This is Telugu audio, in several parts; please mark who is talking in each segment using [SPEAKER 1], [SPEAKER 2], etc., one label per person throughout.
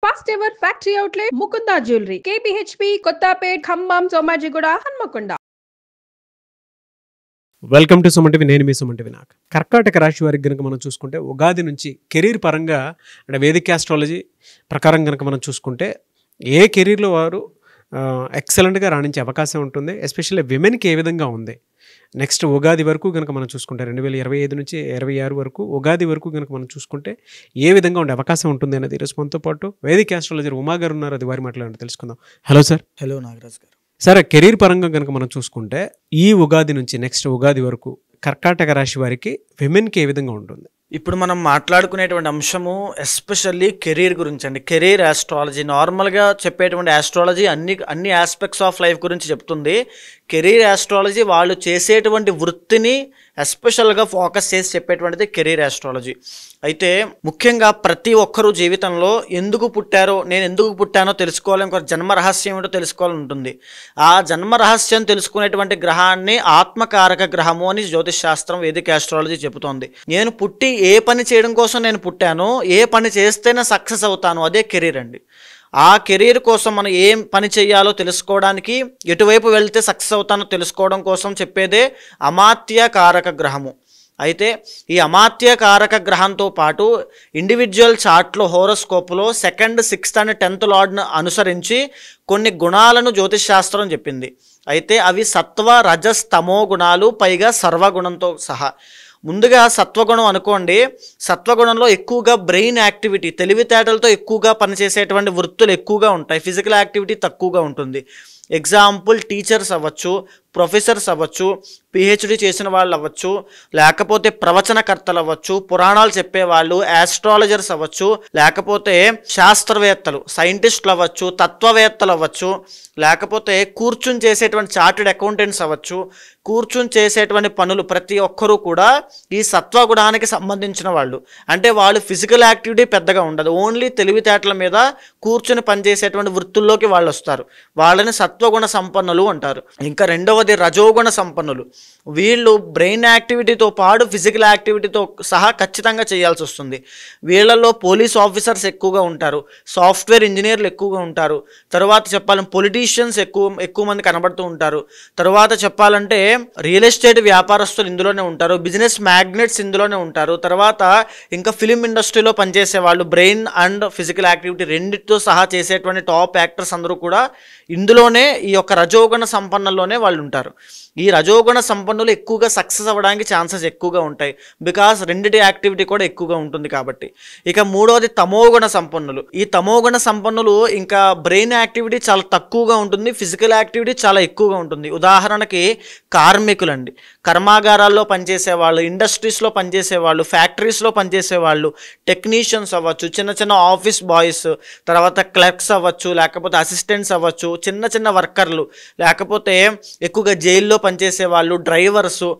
[SPEAKER 1] First ever factory outlet Mukunda jewellery KPHB Kothapet Khammam Somajiguda Hanmakonda.
[SPEAKER 2] Welcome to Suman TV. నేను మీ సుమన్ టీవీ. నాకు కర్కాటక రాశి వారికి కనుక మనం చూసుకుంటే ఉగాది నుంచి కెరీర్ పరంగా అంటే వేదిక ఆస్ట్రాలజీ ప్రకారం కనుక మనం చూసుకుంటే ఏ కెరీర్లో వారు ఎక్సలెంట్గా రాణించే అవకాశం ఉంటుంది. ఎస్పెషల్లీ విమెన్కి ఏ విధంగా ఉంది నెక్స్ట్ ఉగాది వరకు కనుక మనం చూసుకుంటే 2025 నుంచి 26 వరకు ఉగాది వరకు కనుక మనం చూసుకుంటే ఏ విధంగా ఉండే అవకాశం ఉంటుంది అనేది ఈరోజు మనతో పాటు వేదిక ఆస్ట్రాలజర్ ఉమా గారు ఉన్నారు. అది వారి మాట్లాడి తెలుసుకుందాం. Hello sir.
[SPEAKER 3] హలో నాగరాజ్ గారు.
[SPEAKER 2] సరే, కెరీర్ పరంగా కనుక మనం చూసుకుంటే ఈ ఉగాది నుంచి నెక్స్ట్ ఉగాది వరకు కర్కాటక రాశి వారికి విమెన్కి ఏ విధంగా ఉంటుంది?
[SPEAKER 3] ఇప్పుడు మనం మాట్లాడుకునేటువంటి అంశము ఎస్పెషల్లీ కెరీర్ గురించి అండి. కెరీర్ ఆస్ట్రాలజీ నార్మల్గా చెప్పేటువంటి ఆస్ట్రాలజీ అన్ని ఆస్పెక్ట్స్ ఆఫ్ లైఫ్ గురించి చెప్తుంది. కెరీర్ ఆస్ట్రాలజీ వాళ్ళు చేసేటువంటి వృత్తిని ఎస్పెషల్గా ఫోకస్ చేసి చెప్పేటువంటిది కెరీర్ ఆస్ట్రాలజీ. అయితే ముఖ్యంగా ప్రతి ఒక్కరూ జీవితంలో ఎందుకు పుట్టారో, నేను ఎందుకు పుట్టానో తెలుసుకోవాలి, ఇంకొక జన్మ రహస్యం ఏంటో తెలుసుకోవాలని ఉంటుంది. ఆ జన్మ రహస్యం తెలుసుకునేటువంటి గ్రహాన్ని ఆత్మకారక గ్రహము అని జ్యోతిష్ శాస్త్రం వేదిక ఆస్ట్రాలజీ చెబుతోంది. నేను పుట్టి ఏ పని చేయడం కోసం నేను పుట్టానో, ఏ పని చేస్తేనే సక్సెస్ అవుతానో అదే కెరీర్ అండి. ఆ కెరీర్ కోసం మనం ఏం పని చేయాలో తెలుసుకోవడానికి, ఎటువైపు వెళ్తే సక్సెస్ అవుతానో తెలుసుకోవడం కోసం చెప్పేదే అమాత్య కారక గ్రహము. అయితే ఈ అమాత్య కారక గ్రహంతో పాటు ఇండివిజువల్ చార్ట్లో హోరోస్కోప్లో 2nd, 6th అండ్ 10th లార్డ్ను అనుసరించి కొన్ని గుణాలను జ్యోతిష్ శాస్త్రం చెప్పింది. అయితే అవి సత్వ, రజస్, తమో గుణాలు, పైగా సర్వగుణంతో సహా. ముందుగా సత్వగుణం అనుకోండి. సత్వగుణంలో ఎక్కువగా బ్రెయిన్ యాక్టివిటీ, తెలివితేటలతో ఎక్కువగా పనిచేసేటువంటి వృత్తులు ఎక్కువగా ఉంటాయి. ఫిజికల్ యాక్టివిటీ తక్కువగా ఉంటుంది. ఎగ్జాంపుల్ టీచర్స్ అవ్వచ్చు, ప్రొఫెసర్స్ అవ్వచ్చు, పిహెచ్డి చేసిన వాళ్ళు అవ్వచ్చు, లేకపోతే ప్రవచనకర్తలు అవ్వచ్చు, పురాణాలు చెప్పేవాళ్ళు, ఆస్ట్రాలజర్స్ అవ్వచ్చు, లేకపోతే శాస్త్రవేత్తలు, సైంటిస్టులు అవ్వచ్చు, తత్వవేత్తలు అవ్వచ్చు, లేకపోతే కూర్చుని చేసేటువంటి చార్టెడ్ అకౌంటెంట్స్ అవ్వచ్చు. కూర్చుని చేసేటువంటి పనులు ప్రతి ఒక్కరూ కూడా ఈ సత్వగుణానికి సంబంధించిన వాళ్ళు. అంటే వాళ్ళు ఫిజికల్ యాక్టివిటీ పెద్దగా ఉండదు, ఓన్లీ తెలివితేటల మీద కూర్చుని పనిచేసేటువంటి వృత్తుల్లోకి వాళ్ళు వస్తారు. వాళ్ళని సత్వగుణ సంపన్నులు అంటారు. ఇంకా రెండవది రజోగుణ సంపన్నులు. వీళ్ళు బ్రెయిన్ యాక్టివిటీతో పాటు ఫిజికల్ యాక్టివిటీతో సహా ఖచ్చితంగా చేయాల్సి వస్తుంది. వీళ్ళల్లో పోలీస్ ఆఫీసర్స్ ఎక్కువగా ఉంటారు, సాఫ్ట్వేర్ ఇంజనీర్లు ఎక్కువగా ఉంటారు, తర్వాత చెప్పాలంటే పొలిటీషియన్స్ ఎక్కువ మంది కనబడుతూ ఉంటారు, తర్వాత చెప్పాలంటే రియల్ ఎస్టేట్ వ్యాపారస్తులు ఇందులోనే ఉంటారు, బిజినెస్ మ్యాగ్నెట్స్ ఇందులోనే ఉంటారు, తర్వాత ఇంకా ఫిలిం ఇండస్ట్రీలో పనిచేసే వాళ్ళు బ్రెయిన్ అండ్ ఫిజికల్ యాక్టివిటీ రెండింటితో సహా చేసేటువంటి టాప్ యాక్టర్స్ అందరూ కూడా ఇందులోనే ఈ యొక్క రజోగుణ సంపన్నుల్లోనే వాళ్ళు ఉంటారు. ఈ రజోగుణ సంపన్నులు ఎక్కువగా సక్సెస్ అవ్వడానికి ఛాన్సెస్ ఎక్కువగా ఉంటాయి, బికాస్ రెండిటి యాక్టివిటీ కూడా ఎక్కువగా ఉంటుంది కాబట్టి. ఇక మూడవది తమోగుణ సంపన్నులు. ఈ తమోగుణ సంపన్నులు ఇంకా బ్రెయిన్ యాక్టివిటీ చాలా తక్కువగా ఉంటుంది, ఫిజికల్ యాక్టివిటీ చాలా ఎక్కువగా ఉంటుంది. ఉదాహరణకి కార్మికులండి, కర్మాగారాల్లో పనిచేసేవాళ్ళు, ఇండస్ట్రీస్లో పనిచేసేవాళ్ళు, ఫ్యాక్టరీస్లో పనిచేసేవాళ్ళు, టెక్నీషియన్స్ అవ్వచ్చు, చిన్న చిన్న ఆఫీస్ బాయ్స్, తర్వాత క్లర్క్స్ అవ్వచ్చు, లేకపోతే అసిస్టెంట్స్ అవ్వచ్చు, చిన్న చిన్న వర్కర్లు, లేకపోతే ఎక్కువగా జైల్లో పనిచేసే వాళ్ళు, డ్రైవర్సు,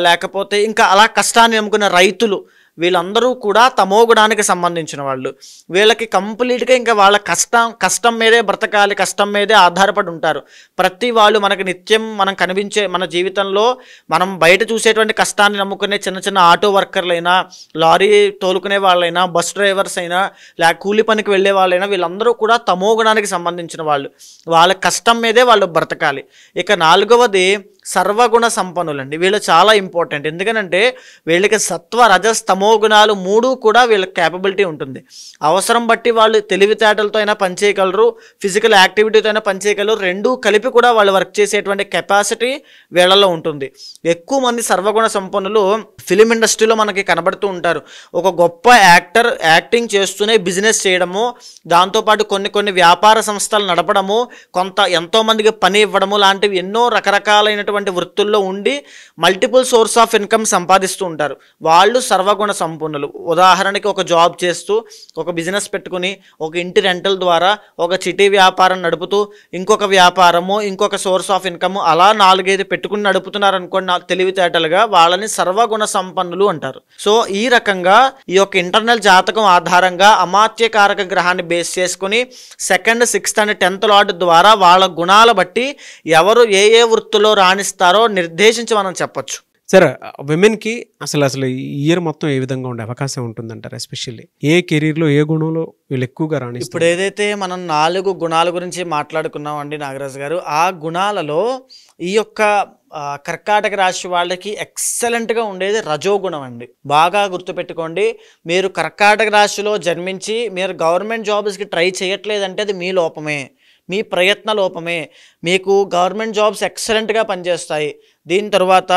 [SPEAKER 3] లేకపోతే ఇంకా అలా కష్టాన్ని నమ్ముకున్న రైతులు, వీళ్ళందరూ కూడా తమోగుణానికి సంబంధించిన వాళ్ళు. వీళ్ళకి కంప్లీట్గా ఇంకా వాళ్ళ కష్టం మీదే బ్రతకాలి, కష్టం మీదే ఆధారపడి ఉంటారు. ప్రతి వాళ్ళు మనకి నిత్యం మనం కనిపించే మన జీవితంలో మనం బయట చూసేటువంటి కష్టాన్ని నమ్ముకునే చిన్న చిన్న ఆటో వర్కర్లైనా, లారీ తోలుకునే వాళ్ళైనా, బస్ డ్రైవర్స్ అయినా, లేక కూలి పనికి వెళ్ళే వాళ్ళైనా, వీళ్ళందరూ కూడా తమోగుణానికి సంబంధించిన వాళ్ళు. వాళ్ళ కష్టం మీదే వాళ్ళు బ్రతకాలి. ఇక నాలుగవది సర్వగుణ సంపన్నులండి. వీళ్ళు చాలా ఇంపార్టెంట్. ఎందుకనంటే వీళ్ళకి సత్వ, రజస్, తమో గుణాలు మూడు కూడా వీళ్ళకి క్యాపబిలిటీ ఉంటుంది. అవసరం బట్టి వాళ్ళు తెలివితేటలతో అయినా పనిచేయగలరు, ఫిజికల్ యాక్టివిటీతో అయినా పనిచేయగలరు. రెండూ కలిపి కూడా వాళ్ళు వర్క్ చేసేటువంటి కెపాసిటీ వీళ్ళలో ఉంటుంది. ఎక్కువ మంది సర్వగుణ సంపన్నులు ఫిలిం ఇండస్ట్రీలో మనకి కనబడుతూ ఉంటారు. ఒక గొప్ప యాక్టర్ యాక్టింగ్ చేస్తూనే బిజినెస్ చేయడము, దాంతోపాటు కొన్ని వ్యాపార సంస్థలు నడపడము, ఎంతోమందికి పని ఇవ్వడము లాంటివి ఎన్నో రకరకాలైన వృత్తుల్లో ఉండి మల్టిపుల్ సోర్స్ ఆఫ్ ఇన్కమ్ సంపాదిస్తూ ఉంటారు. వాళ్ళు సర్వగుణ సంపన్నులు. ఉదాహరణకి ఒక జాబ్ చేస్తూ, ఒక బిజినెస్ పెట్టుకుని, ఒక ఇంటి రెంటల్ ద్వారా ఒక చిటీ వ్యాపారం నడుపుతూ, ఇంకొక వ్యాపారము, ఇంకొక సోర్స్ ఆఫ్ ఇన్కమ్, అలా 4-5 పెట్టుకుని నడుపుతున్నారు అనుకోండి తెలివితేటలుగా, వాళ్ళని సర్వగుణ సంపన్నులు అంటారు. సో ఈ రకంగా ఈ యొక్క ఇంటర్నల్ జాతకం ఆధారంగా అమాత్యకారక గ్రహాన్ని బేస్ చేసుకుని 2nd, 6th and 10th lord ద్వారా వాళ్ళ గుణాల బట్టి ఎవరు ఏ వృత్తులో రాణిస్తారో నిర్దేశించి మనం చెప్పొచ్చు.
[SPEAKER 2] సార్ విమెన్కి అసలు ఈ ఇయర్ మొత్తం ఏ విధంగా ఉండే అవకాశం ఉంటుందంటారు? ఎస్పెషల్లీ ఏ కెరీర్లో ఏ గుణంలో వీళ్ళు ఎక్కువగా రాణిస్తారు?
[SPEAKER 3] ఇప్పుడు ఏదైతే మనం 4 గుణాల గురించి మాట్లాడుకున్నాం అండి నాగరాజు గారు, ఆ గుణాలలో ఈ యొక్క కర్కాటక రాశి వాళ్ళకి ఎక్సలెంట్గా ఉండేది రజోగుణం అండి. బాగా గుర్తుపెట్టుకోండి, మీరు కర్కాటక రాశిలో జన్మించి మీరు గవర్నమెంట్ జాబ్స్కి ట్రై చేయట్లేదంటే అది మీ లోపమే, మీ ప్రయత్న లోపమే. మీకు గవర్నమెంట్ జాబ్స్ ఎక్సలెంట్గా పనిచేస్తాయి. దీని తర్వాత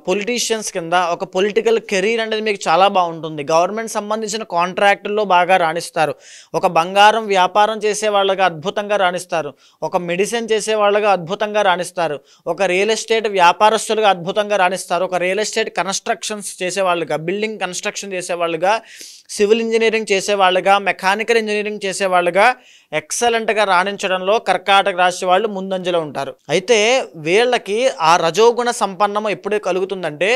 [SPEAKER 3] పొలిటీషియన్స్ కింద ఒక పొలిటికల్ కెరీర్ అనేది మీకు చాలా బాగుంటుంది. గవర్నమెంట్ సంబంధించిన కాంట్రాక్టుల్లో బాగా రాణిస్తారు. ఒక బంగారం వ్యాపారం చేసే వాళ్ళగా అద్భుతంగా రాణిస్తారు. ఒక మెడిసిన్ చేసే వాళ్ళగా అద్భుతంగా రాణిస్తారు. ఒక రియల్ ఎస్టేట్ వ్యాపారస్తులుగా అద్భుతంగా రాణిస్తారు. ఒక రియల్ ఎస్టేట్ కన్స్ట్రక్షన్స్ చేసేవాళ్ళుగా, బిల్డింగ్ కన్స్ట్రక్షన్ చేసేవాళ్ళుగా, సివిల్ ఇంజనీరింగ్ చేసేవాళ్ళుగా, మెకానికల్ ఇంజనీరింగ్ చేసేవాళ్ళుగా ఎక్సలెంట్గా రాణించడంలో కర్కాటక రాశి వాళ్ళు ముందంజలో ఉంటారు. అయితే వీళ్ళకి ఆ రజోగుణ సంపన్నము ఎప్పుడే కలుగుతుందంటే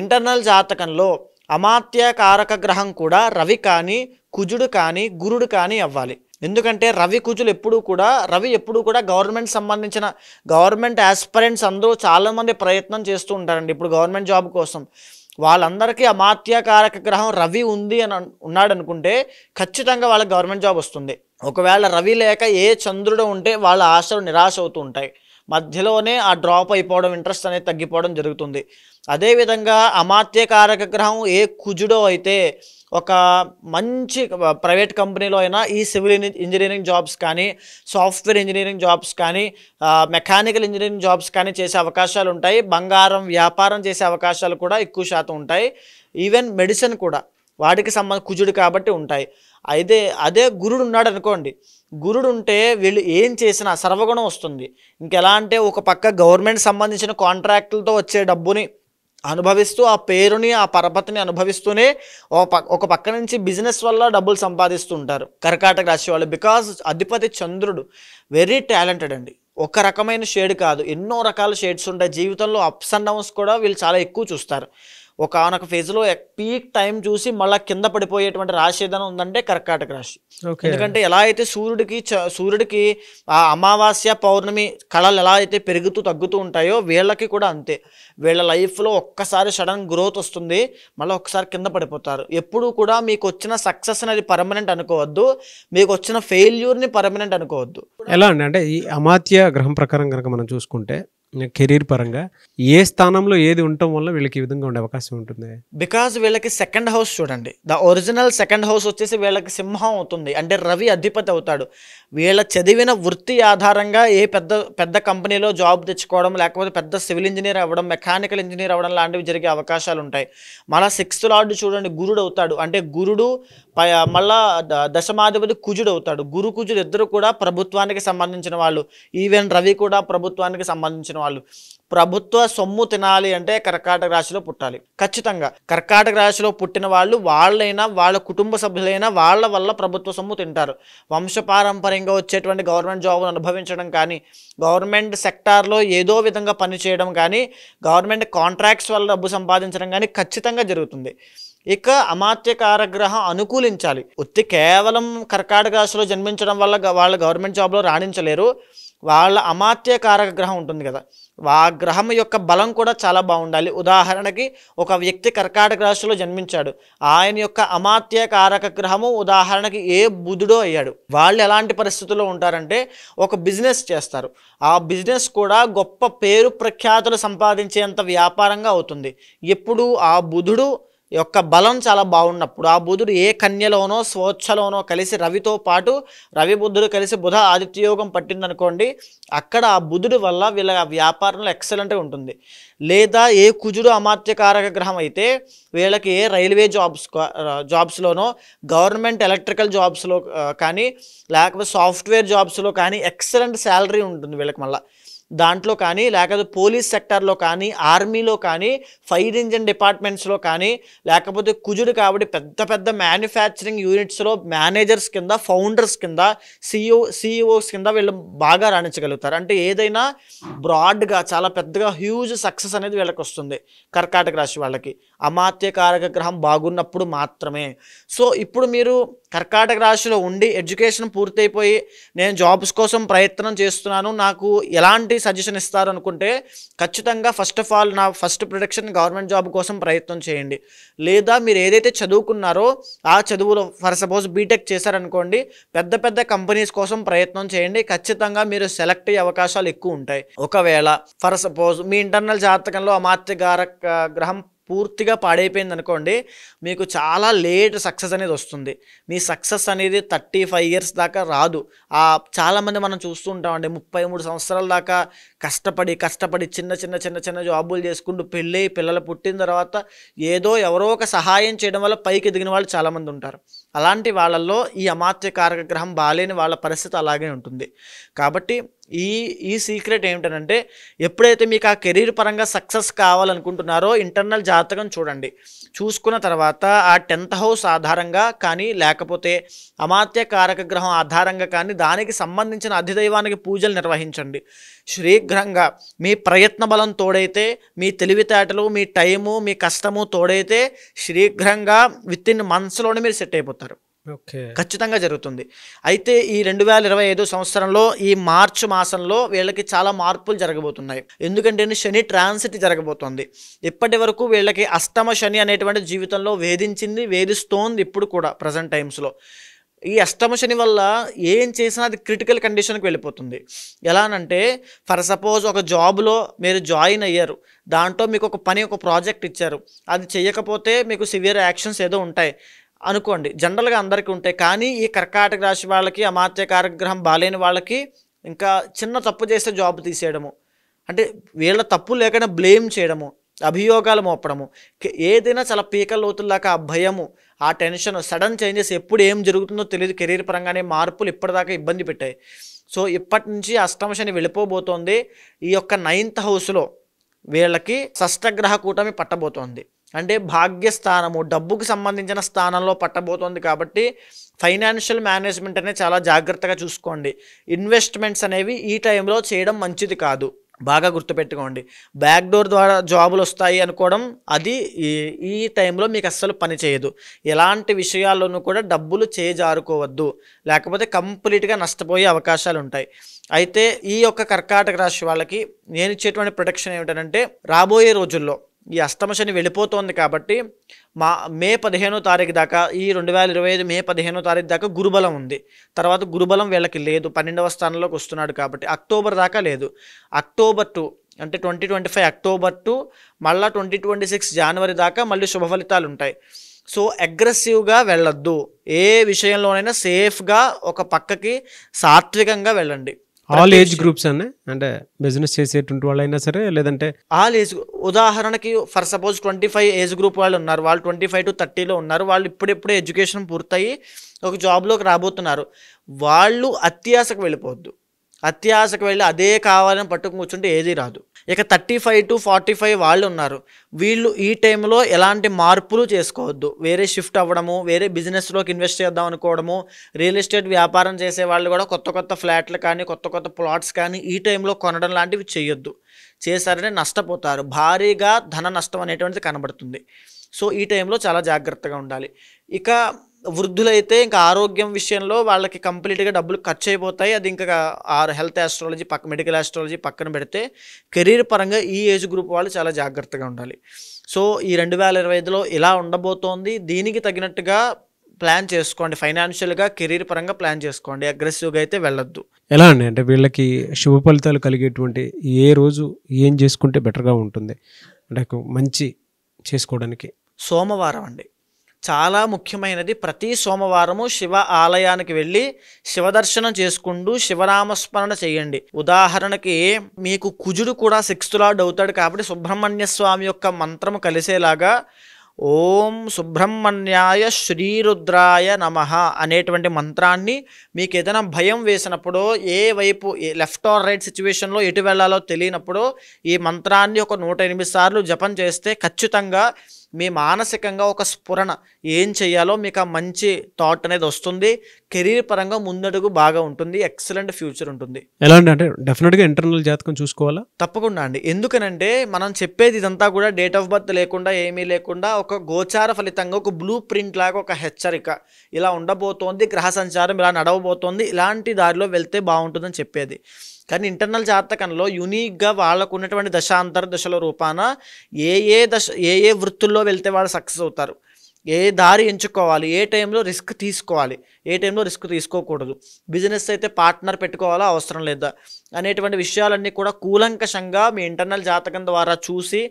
[SPEAKER 3] ఇంటర్నల్ జాతకంలో అమాత్య కారక గ్రహం కూడా రవి కానీ, కుజుడు కానీ, గురుడు కానీ అవ్వాలి. ఎందుకంటే రవి ఎప్పుడూ కూడా గవర్నమెంట్ సంబంధించిన గవర్నమెంట్ ఆస్పిరెంట్స్ అందరూ చాలామంది ప్రయత్నం చేస్తూ ఉంటారండి. ఇప్పుడు గవర్నమెంట్ జాబ్ కోసం వాళ్ళందరికీ అమాత్యకారక గ్రహం రవి ఉంది అని ఉన్నాడు అనుకుంటే ఖచ్చితంగా వాళ్ళకి గవర్నమెంట్ జాబ్ వస్తుంది. ఒకవేళ రవి లేక ఏ చంద్రుడు ఉంటే వాళ్ళ ఆశలు నిరాశ అవుతూ ఉంటాయి. మధ్యలోనే ఆ డ్రాప్ అయిపోవడం, ఇంట్రెస్ట్ అనేది తగ్గిపోవడం జరుగుతుంది. అదేవిధంగా అమాత్యకారక గ్రహం ఏ కుజుడో అయితే ఒక మంచి ప్రైవేట్ కంపెనీలో అయినా ఈ సివిల్ ఇంజనీరింగ్ జాబ్స్ కానీ, సాఫ్ట్వేర్ ఇంజనీరింగ్ జాబ్స్ కానీ, మెకానికల్ ఇంజనీరింగ్ జాబ్స్ కానీ చేసే అవకాశాలు ఉంటాయి. బంగారం వ్యాపారం చేసే అవకాశాలు కూడా ఎక్కువ శాతం ఉంటాయి. ఈవెన్ మెడిసిన్ కూడా వాటికి కుజుడు కాబట్టి ఉంటాయి. అదే గురుడు ఉన్నాడు అనుకోండి, గురుడు ఉంటే వీళ్ళు ఏం చేసినా సర్వగుణం వస్తుంది. ఇంకెలా అంటే ఒక పక్క గవర్నమెంట్ సంబంధించిన కాంట్రాక్టులతో వచ్చే డబ్బుని అనుభవిస్తూ, ఆ పేరుని, ఆ పరపతిని అనుభవిస్తూనే ఒక పక్క నుంచి బిజినెస్ వల్ల డబ్బులు సంపాదిస్తూ ఉంటారు కర్కాటక రాశి వాళ్ళు. బికాజ్ అధిపతి చంద్రుడు వెరీ టాలెంటెడ్ అండి. ఒక రకమైన షేడ్ కాదు, ఎన్నో రకాల షేడ్స్ ఉంటాయి జీవితంలో. అప్స్ అండ్ డౌన్స్ కూడా వీళ్ళు చాలా ఎక్కువ చూస్తారు. ఒకనొక ఫేజ్లో పీక్ టైం చూసి మళ్ళీ కింద పడిపోయేటువంటి రాశి ఏదైనా ఉందంటే కర్కాటక రాశి. ఎందుకంటే ఎలా అయితే సూర్యుడికి ఆ అమావాస్య పౌర్ణమి కళలు ఎలా అయితే పెరుగుతూ తగ్గుతూ ఉంటాయో వీళ్ళకి కూడా అంతే. వీళ్ళ లైఫ్లో ఒక్కసారి సడన్ గ్రోత్ వస్తుంది, మళ్ళీ ఒక్కసారి కింద పడిపోతారు. ఎప్పుడూ కూడా మీకు వచ్చిన సక్సెస్ అనేది పర్మనెంట్ అనుకోవద్దు, మీకు వచ్చిన ఫెయిల్యూర్ని పర్మనెంట్ అనుకోవద్దు.
[SPEAKER 2] ఎలా అంటే ఈ అమాత్య గ్రహం ప్రకారం కనుక మనం చూసుకుంటే కెరీర్ పరంగా ఏ స్థానంలో ఏది ఉండటం వల్ల వీళ్ళకి ఈ విధంగా ఉండే అవకాశం ఉంటుంది?
[SPEAKER 3] బికాజ్ వీళ్ళకి సెకండ్ హౌస్ చూడండి, ద ఒరిజినల్ సెకండ్ హౌస్ వచ్చేసి వీళ్ళకి సింహం అవుతుంది. అంటే రవి అధిపతి అవుతాడు. వీళ్ళ చదివిన వృత్తి ఆధారంగా ఏ పెద్ద కంపెనీలో జాబ్ తెచ్చుకోవడం, లేకపోతే పెద్ద సివిల్ ఇంజనీర్ అవ్వడం, మెకానికల్ ఇంజనీర్ అవ్వడం లాంటివి జరిగే అవకాశాలు ఉంటాయి. మళ్ళీ 6th లార్డ్ చూడండి గురుడు అవుతాడు. అంటే గురుడు మళ్ళా దశమాధిపతి కుజుడు అవుతాడు. గురు కుజుడు ఇద్దరు కూడా ప్రభుత్వానికి సంబంధించిన వాళ్ళు. ఈవెన్ రవి కూడా ప్రభుత్వానికి సంబంధించిన వాళ్ళు. ప్రభుత్వ సొమ్ము తినాలి అంటే కర్కాటక రాశిలో పుట్టాలి ఖచ్చితంగా. కర్కాటక రాశిలో పుట్టిన వాళ్ళైనా వాళ్ళ కుటుంబ సభ్యులైనా వాళ్ళ వల్ల ప్రభుత్వ సొమ్ము తింటారు. వంశపారంపర్యంగా వచ్చేటువంటి గవర్నమెంట్ జాబులు అనుభవించడం కానీ, గవర్నమెంట్ సెక్టార్లో ఏదో విధంగా పనిచేయడం కానీ, గవర్నమెంట్ కాంట్రాక్ట్స్ వల్ల డబ్బు సంపాదించడం కానీ ఖచ్చితంగా జరుగుతుంది. ఇక అమాత్యకార గ్రహం అనుకూలించాలి. కేవలం కర్కాటక రాశిలో జన్మించడం వల్ల వాళ్ళ గవర్నమెంట్ జాబ్లో రాణించలేరు. వాళ్ళ అమాత్యకారక గ్రహం ఉంటుంది కదా, ఆ గ్రహం యొక్క బలం కూడా చాలా బాగుండాలి. ఉదాహరణకి ఒక వ్యక్తి కర్కాటక రాశిలో జన్మించాడు, ఆయన యొక్క అమాత్యకారక గ్రహము ఉదాహరణకి ఏ బుధుడో అయ్యాడు. వాళ్ళు ఎలాంటి పరిస్థితుల్లో ఉంటారంటే ఒక బిజినెస్ చేస్తారు. ఆ బిజినెస్ కూడా గొప్ప పేరు ప్రఖ్యాతులు సంపాదించేంత వ్యాపారంగా అవుతుంది ఎప్పుడు ఆ బుధుడు యొక్క బలం చాలా బాగున్నప్పుడు. ఆ బుధుడు ఏ కన్యలోనో స్వచ్ఛలోనో కలిసి రవితో పాటు రవి బుధుడు కలిసి బుధ ఆదిత్యయోగం పట్టిందనుకోండి, అక్కడ ఆ బుధుడి వల్ల వీళ్ళ వ్యాపారంలో ఎక్సలెంట్గా ఉంటుంది. లేదా ఏ కుజుడు అమాత్యకారక గ్రహం అయితే వీళ్ళకి ఏ రైల్వే జాబ్స్లోనో, గవర్నమెంట్ ఎలక్ట్రికల్ జాబ్స్లో కానీ, లేకపోతే సాఫ్ట్వేర్ జాబ్స్లో కానీ ఎక్సలెంట్ శాలరీ ఉంటుంది వీళ్ళకి. మళ్ళీ దాంట్లో కానీ, లేకపోతే పోలీస్ సెక్టార్లో కానీ, ఆర్మీలో కానీ, ఫైర్ ఇంజిన్ డిపార్ట్మెంట్స్లో కానీ, లేకపోతే కుజుడు కాబట్టి పెద్ద మ్యానుఫ్యాక్చరింగ్ యూనిట్స్లో మేనేజర్స్ కింద, ఫౌండర్స్ కింద, సిఇఓస్ కింద వీళ్ళు బాగా రాణించగలుగుతారు. అంటే ఏదైనా బ్రాడ్గా చాలా పెద్దగా హ్యూజ్ సక్సెస్ అనేది వీళ్ళకి వస్తుంది కర్కాటక రాశి వాళ్ళకి. అమాత్యకారక గ్రహం బాగున్నప్పుడు మాత్రమే. సో ఇప్పుడు మీరు కర్కాటక రాశిలో ఉండి ఎడ్యుకేషన్ పూర్తయిపోయి నేను జాబ్స్ కోసం ప్రయత్నం చేస్తున్నాను, నాకు ఎలాంటి సజెషన్ ఇస్తారు అనుకుంటే ఖచ్చితంగా ఫస్ట్ ఆఫ్ ఆల్ నా ఫస్ట్ ప్రొడక్షన్ గవర్నమెంట్ జాబ్ కోసం ప్రయత్నం చేయండి. లేదా మీరు ఏదైతే చదువుకున్నారో ఆ చదువులో ఫర్ సపోజ్ బీటెక్ చేశారనుకోండి, పెద్ద పెద్ద కంపెనీస్ కోసం ప్రయత్నం చేయండి. ఖచ్చితంగా మీరు సెలెక్ట్ అయ్యే అవకాశాలు ఎక్కువ ఉంటాయి. ఒకవేళ ఫర్ సపోజ్ మీ ఇంటర్నల్ జాతకంలో అమాత్యకారక గ్రహం పూర్తిగా పాడైపోయింది అనుకోండి, మీకు చాలా లేట్ సక్సెస్ అనేది వస్తుంది. మీ సక్సెస్ అనేది 35 years దాకా రాదు. చాలామంది మనం చూస్తూ ఉంటామండి 33 సంవత్సరాల దాకా కష్టపడి చిన్న జాబులు చేసుకుంటూ పెళ్ళి పిల్లలు పుట్టిన తర్వాత ఏదో ఎవరో ఒక సహాయం చేయడం వల్ల పైకి ఎదిగిన వాళ్ళు చాలామంది ఉంటారు. అలాంటి వాళ్ళల్లో ఈ అమాత్యకారక గ్రహం బాలేని వాళ్ళ పరిస్థితి అలాగే ఉంటుంది. కాబట్టి ఈ సీక్రెట్ ఏమిటంటే ఎప్పుడైతే మీకు ఆ కెరీర్ పరంగా సక్సెస్ కావాలనుకుంటున్నారో ఇంటర్నల్ జాతకం చూడండి. చూసుకున్న తర్వాత ఆ 10th house ఆధారంగా కానీ లేకపోతే అమాత్యకారక గ్రహం ఆధారంగా కానీ దానికి సంబంధించిన అధిదైవానికి పూజలు నిర్వహించండి. శీఘ్రంగా మీ ప్రయత్న బలం తోడైతే, మీ తెలివితేటలు, మీ టైము, మీ కష్టము తోడైతే శీఘ్రంగా విత్ ఇన్ మంత్స్లోనే మీరు సెట్ అయిపోతారు. ఖచ్చితంగా జరుగుతుంది. అయితే ఈ 2025 సంవత్సరంలో ఈ మార్చి మాసంలో వీళ్ళకి చాలా మార్పులు జరగబోతున్నాయి. ఎందుకంటే శని ట్రాన్సిట్ జరగబోతోంది. ఇప్పటి వరకు వీళ్ళకి అష్టమ శని అనేటువంటి జీవితంలో వేధిస్తోంది ఇప్పుడు కూడా ప్రజెంట్ టైమ్స్లో. ఈ అష్టమ శని వల్ల ఏం చేసినా అది క్రిటికల్ కండిషన్కి వెళ్ళిపోతుంది. ఎలానంటే ఫర్ సపోజ్ ఒక జాబ్లో మీరు జాయిన్ అయ్యారు, దాంట్లో మీకు ఒక ప్రాజెక్ట్ ఇచ్చారు, అది చేయకపోతే మీకు సివియర్ యాక్షన్స్ ఏదో ఉంటాయి అనుకోండి, జనరల్గా అందరికీ ఉంటాయి. కానీ ఈ కర్కాటక రాశి వాళ్ళకి అమాత్యకారక గ్రహం బాలేని వాళ్ళకి ఇంకా చిన్న తప్పు చేస్తే జాబ్ తీసేయడము, అంటే వీళ్ళ తప్పు లేకుండా బ్లేమ్ చేయడము, అభియోగాలు మోపడము, ఏదైనా చాలా పీకల లోతుల్లాగా ఆ భయము, ఆ టెన్షన్, సడన్ చేంజెస్, ఎప్పుడు ఏం జరుగుతుందో తెలియదు. కెరీర్ పరంగానే మార్పులు ఇప్పటిదాకా ఇబ్బంది పెట్టాయి. సో ఇప్పటి నుంచి అష్టమ శని వెళ్ళిపోబోతోంది. ఈ యొక్క 9th హౌస్లో వీళ్ళకి షష్టగ్రహ కూటమి పట్టబోతోంది. అంటే భాగ్యస్థానము, డబ్బుకు సంబంధించిన స్థానంలో పట్టబోతోంది. కాబట్టి ఫైనాన్షియల్ మేనేజ్మెంట్ అనేది చాలా జాగ్రత్తగా చూసుకోండి. ఇన్వెస్ట్మెంట్స్ అనేవి ఈ టైంలో చేయడం మంచిది కాదు, బాగా గుర్తుపెట్టుకోండి. బ్యాక్ డోర్ ద్వారా జాబులు వస్తాయి అనుకోవడం అది ఈ టైంలో మీకు అస్సలు పని చేయదు. ఎలాంటి విషయాల్లోనూ కూడా డబ్బులు చేజారుకోవద్దు, లేకపోతే కంప్లీట్గా నష్టపోయే అవకాశాలు ఉంటాయి. అయితే ఈ యొక్క కర్కాటక రాశి వాళ్ళకి నేను ఇచ్చేటువంటి ప్రొటెక్షన్ ఏమిటంటే రాబోయే రోజుల్లో ఈ అష్టమ శని వెళ్ళిపోతోంది కాబట్టి మే 15వ తారీఖు దాకా, ఈ 2025 మే 15వ తారీఖు దాకా గురుబలం ఉంది. తర్వాత గురుబలం వీళ్ళకి లేదు, 12వ స్థానంలోకి వస్తున్నాడు కాబట్టి అక్టోబర్ దాకా లేదు. అక్టోబర్ 2 అంటే 2025 అక్టోబర్ 2 మళ్ళీ 2026 జనవరి దాకా మళ్ళీ శుభ ఫలితాలు ఉంటాయి. సో అగ్రెసివ్గా వెళ్ళొద్దు, ఏ విషయంలోనైనా సేఫ్గా ఒక పక్కకి సాత్వికంగా వెళ్ళండి.
[SPEAKER 2] ఆల్ ఏజ్ గ్రూప్స్ అంటే బిజినెస్ చేసేటువంటి వాళ్ళు అయినా సరే, లేదంటే
[SPEAKER 3] ఆల్ ఏజ్, ఉదాహరణకి ఫర్ సపోజ్ 25 ఏజ్ గ్రూప్ వాళ్ళు ఉన్నారు, వాళ్ళు 25 to 30లో ఉన్నారు, వాళ్ళు ఇప్పుడెప్పుడే ఎడ్యుకేషన్ పూర్తయి ఒక జాబ్లోకి రాబోతున్నారు. వాళ్ళు అత్యాశకు వెళ్ళిపోవద్దు. అత్యాశకు వెళ్ళి అదే కావాలని పట్టుకుని కూర్చుంటే ఏదీ రాదు. ఇక 35 to 45 వాళ్ళు ఉన్నారు, వీళ్ళు ఈ టైంలో ఎలాంటి మార్పులు చేసుకోవద్దు. వేరే షిఫ్ట్ అవ్వడము, వేరే బిజినెస్లోకి ఇన్వెస్ట్ చేద్దాం అనుకోవడము, రియల్ ఎస్టేట్ వ్యాపారం చేసే వాళ్ళు కూడా కొత్త ఫ్లాట్లు కానీ కొత్త ప్లాట్స్ కానీ ఈ టైంలో కొనడం లాంటివి చేయొద్దు. చేశారనే నష్టపోతారు, భారీగా ధన నష్టం అనేటువంటిది కనబడుతుంది. సో ఈ టైంలో చాలా జాగ్రత్తగా ఉండాలి. ఇక వృద్ధులైతే ఇంకా ఆరోగ్యం విషయంలో వాళ్ళకి కంప్లీట్గా డబ్బులు ఖర్చు అయిపోతాయి. అది ఇంకా హెల్త్ ఆస్ట్రాలజీ మెడికల్ ఆస్ట్రాలజీ పక్కన పెడితే కెరీర్ పరంగా ఈ ఏజ్ గ్రూప్ వాళ్ళు చాలా జాగ్రత్తగా ఉండాలి. సో ఈ 2025లో ఇలా ఉండబోతోంది. దీనికి తగినట్టుగా ప్లాన్ చేసుకోండి, ఫైనాన్షియల్గా కెరీర్ పరంగా ప్లాన్ చేసుకోండి, అగ్రెసివ్గా అయితే వెళ్ళొద్దు.
[SPEAKER 2] ఎలా అండి, అంటే వీళ్ళకి శుభ ఫలితాలు కలిగేటువంటి ఏ రోజు ఏం చేసుకుంటే బెటర్గా ఉంటుంది అంటే మంచి చేసుకోవడానికి?
[SPEAKER 3] సోమవారం అండి, చాలా ముఖ్యమైనది. ప్రతి సోమవారము శివ ఆలయానికి వెళ్ళి శివదర్శనం చేసుకుంటూ శివనామస్మరణ చేయండి. ఉదాహరణకి మీకు కుజుడు కూడా 6th లార్డ్ అవుతాడు కాబట్టి సుబ్రహ్మణ్య స్వామి యొక్క మంత్రము కలిసేలాగా ఓం సుబ్రహ్మణ్యాయ శ్రీరుద్రాయ నమః అనేటువంటి మంత్రాన్ని మీకు ఏదైనా భయం వేసినప్పుడు, ఏ వైపు లెఫ్ట్ ఆర్ రైట్ సిచ్యువేషన్లో ఎటు వెళ్ళాలో తెలియనప్పుడు ఈ మంత్రాన్ని ఒక 108 సార్లు జపం చేస్తే ఖచ్చితంగా మీ మానసికంగా ఒక స్ఫురణ ఏం చేయాలో మీకు ఆ మంచి థాట్ అనేది వస్తుంది. కెరీర్ పరంగా ముందడుగు బాగా ఉంటుంది, ఎక్సలెంట్ ఫ్యూచర్ ఉంటుంది.
[SPEAKER 2] ఎలా అంటే డెఫినెట్గా ఇంటర్నల్ జాతకం చూసుకోవాలా?
[SPEAKER 3] తప్పకుండా అండి. ఎందుకనంటే మనం చెప్పేది ఇదంతా కూడా డేట్ ఆఫ్ బర్త్ లేకుండా ఏమీ లేకుండా ఒక గోచార ఫలితంగా ఒక బ్లూ ప్రింట్ లాగా ఒక హెచ్చరిక, ఇలా ఉండబోతోంది, గ్రహ సంచారం ఇలా నడవబోతోంది, ఇలాంటి దారిలో వెళ్తే బాగుంటుందని చెప్పేది. కానీ ఇంటర్నల్ జాతకంలో యూనిక్గా వాళ్ళకు ఉన్నటువంటి దశాంతర దశల రూపాన ఏ వృత్తుల్లో వెళ్తే వాళ్ళు సక్సెస్ అవుతారు, ఏ దారి ఎంచుకోవాలి, ఏ టైంలో రిస్క్ తీసుకోవాలి, ఏ టైంలో రిస్క్ తీసుకోకూడదు, బిజినెస్ అయితే పార్ట్నర్ పెట్టుకోవాలా అవసరం లేదా అనేటువంటి విషయాలన్నీ కూడా కూలంకషంగా మీ ఇంటర్నల్ జాతకం ద్వారా చూసి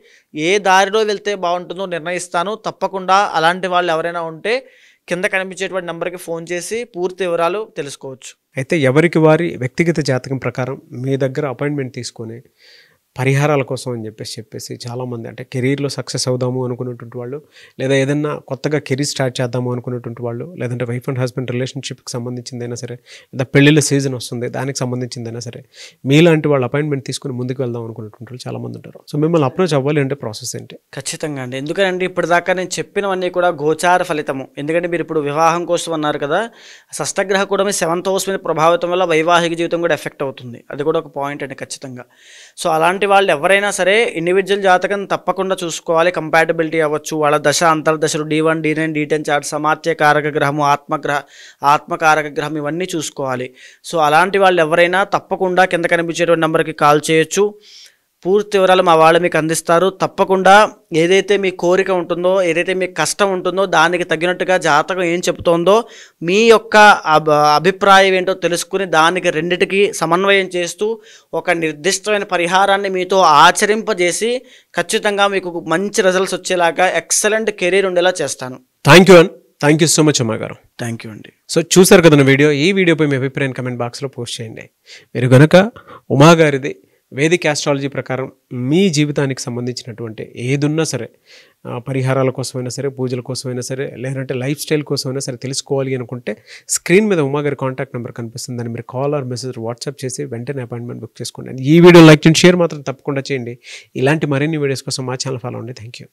[SPEAKER 3] ఏ దారిలో వెళ్తే బాగుంటుందో నిర్ణయిస్తాను. తప్పకుండా అలాంటి వాళ్ళు ఎవరైనా ఉంటే కింద కనిపించేటువంటి నెంబర్కి ఫోన్ చేసి పూర్తి వివరాలు తెలుసుకోవచ్చు.
[SPEAKER 2] అయితే ఎవరికి వారి వ్యక్తిగత జాతకం ప్రకారం మీ దగ్గర అపాయింట్మెంట్ తీసుకొని పరిహారాల కోసం అని చెప్పేసి చాలామంది అంటే కెరీర్లో సక్సెస్ అవుదాము అనుకున్నటువంటి వాళ్ళు, లేదా ఏదన్నా కొత్తగా కెరీర్ స్టార్ట్ చేద్దాము అనుకున్నటువంటి వాళ్ళు, లేదంటే వైఫ్ అండ్ హస్బెండ్ రిలేషన్షిప్కి సంబంధించిందైనా సరే, లేదా పెళ్ళిళ్ళ సీజన్ వస్తుంది దానికి సంబంధించిందైనా సరే, మీలాంటి వాళ్ళు అపాయింట్మెంట్ తీసుకుని ముందుకు వెళ్దాం అనుకున్నటువంటి వాళ్ళు చాలామంది ఉంటారు. సో మిమ్మల్ని అప్రోచ్ అవ్వాలి అంటే ప్రాసెస్ ఏంటి?
[SPEAKER 3] ఖచ్చితంగా అండి. ఎందుకంటే ఇప్పటిదాకా నేను చెప్పినవన్నీ కూడా గోచార ఫలితము. ఎందుకంటే మీరు ఇప్పుడు వివాహం కోసం అన్నారు కదా, షష్టగ్రహ కూడా మీ 7th హౌస్ మీద ప్రభావితం వల్ల వైవాహిక జీవితం కూడా ఎఫెక్ట్ అవుతుంది. అది కూడా ఒక పాయింట్ అండి ఖచ్చితంగా. సో అలాంటి వాళ్ళు ఎవరైనా సరే ఇండివిజువల్ జాతకం తప్పకుండా చూసుకోవాలి. కంపాటబిలిటీ అవ్వచ్చు, వాళ్ళ దశ అంతర్దశలు D1, D9, D10 చార్ట్, సమాత్య కారక గ్రహము, ఆత్మకారక గ్రహం, ఇవన్నీ చూసుకోవాలి. సో అలాంటి వాళ్ళు ఎవరైనా తప్పకుండా కింద కనిపించేటువంటి నెంబర్కి కాల్ చేయొచ్చు. పూర్తి వివరాలు మా వాళ్ళు మీకు అందిస్తారు. తప్పకుండా ఏదైతే మీ కోరిక ఉంటుందో, ఏదైతే మీ కష్టం ఉంటుందో దానికి తగినట్టుగా జాతకం ఏం చెబుతోందో మీ యొక్క అభిప్రాయం ఏంటో తెలుసుకుని దానికి రెండిటికి సమన్వయం చేస్తూ ఒక నిర్దిష్టమైన పరిహారాన్ని మీతో ఆచరింపజేసి ఖచ్చితంగా మీకు మంచి రిజల్ట్స్ వచ్చేలాగా ఎక్సలెంట్ కెరీర్ ఉండేలా చేస్తాను.
[SPEAKER 2] థ్యాంక్ యూ సో మచ్ అమ్మ గారు.
[SPEAKER 3] థ్యాంక్ యూ అండి.
[SPEAKER 2] సో చూసారు కదా వీడియో. ఈ వీడియోపై మీ అభిప్రాయం కమెంట్ బాక్స్లో పోస్ట్ చేయండి. మీరు కనుక ఉమా గారిది వేదిక్ ఆస్ట్రాలజీ ప్రకారం మీ జీవితానికి సంబంధించినటువంటి ఏదున్నా సరే, పరిహారాల కోసమైనా సరే, పూజల కోసమైనా సరే, లేదంటే లైఫ్ స్టైల్ కోసమైనా సరే తెలుసుకోవాలి అనుకుంటే స్క్రీన్ మీద ఉమా గారి కాంటాక్ట్ నెంబర్ కనిపిస్తుంది. దాన్ని మీరు కాల్ ఆర్ మెసేజ్ వాట్సాప్ చేసి వెంటనే అపాయింట్మెంట్ బుక్ చేసుకోండి. ఈ వీడియో లైక్ చేయండి, షేర్ మాత్రం తప్పకుండా చేయండి. ఇలాంటి మరిన్ని వీడియోస్ కోసం మా ఛానల్ ఫాలో అవ్వండి. Thank you.